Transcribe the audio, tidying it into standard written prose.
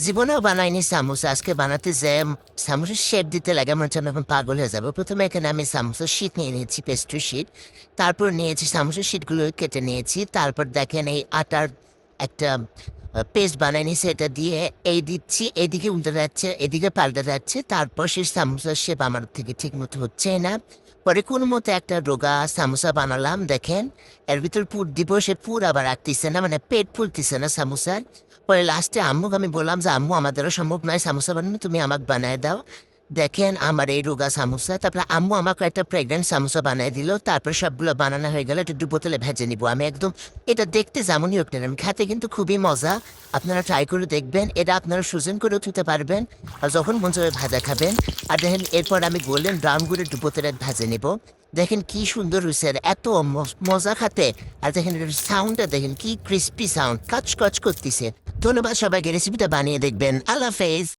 জীবনেও বানাইনি সামোসা, আজকে বানাতে যেয়ে সামোসার শেপ দিতে লাগে আমার জন্য এখন পাগল হয়ে যাবো। প্রথমে এখানে আমি সামোসার শীট নিয়ে নিয়েছি, পেস্ট্রি শীট। তারপর নিয়েছি সামোসার শীটগুলো কেটে নিয়েছি। তারপর দেখেন এই আটার একটা পেস্ট বানাই নিয়েছি, এটা দিয়ে এই দিচ্ছি, এদিকে উল্টে যাচ্ছে, এদিকে পাল্টে যাচ্ছে। তারপর সেই সামোসার শেপ আমার থেকে ঠিক মতো হচ্ছে না। পরে কোনো মতো একটা রোগা সামোসা বানালাম, দেখেন। এর ভিতর পুর দিব, সে পুর আবার রাখতেছে না, মানে পেট ফুলতেছে না সামোসার। পরে লাস্টে আম্মুকে আমি বললাম যে আম্মু আমাদেরও সম্ভব নয় সামোসা বানানো, তুমি আমাকে বানায় দাও। দেখেন আমার এই রোগা সামোসা। তারপরে আম্মু আমাকে একটা প্রেগনেন্ট সামোসা বানিয়ে দিল। তারপর সবগুলো বানানো হয়ে গেল, একটু বোতলে ভেজে নিব আমি একদম। এটা দেখতে যেমনই হোক না কেন, খেতে কিন্তু খুবই মজা। আপনারা ট্রাই করে দেখবেন, এটা আপনারা সুজন করেও খেতে পারবেন আর যখন মন চাবে ভাজা খাবেন। আর দেখেন এরপর আমি গোল্ডেন ব্রাউন করে একটু বোতলে ভেজে নিব। দেখেন কি সুন্দর হয়েছে, আর এত মজা খাতে। আর দেখেন এটার সাউন্ডটা দেখেন, কি ক্রিস্পি সাউন্ড, কাচ কাচ করতেছে। ধন্যবাদ সবাইকে, রেসিপিটা বানিয়ে দেখবেন। আল্লাহ হাফেজ।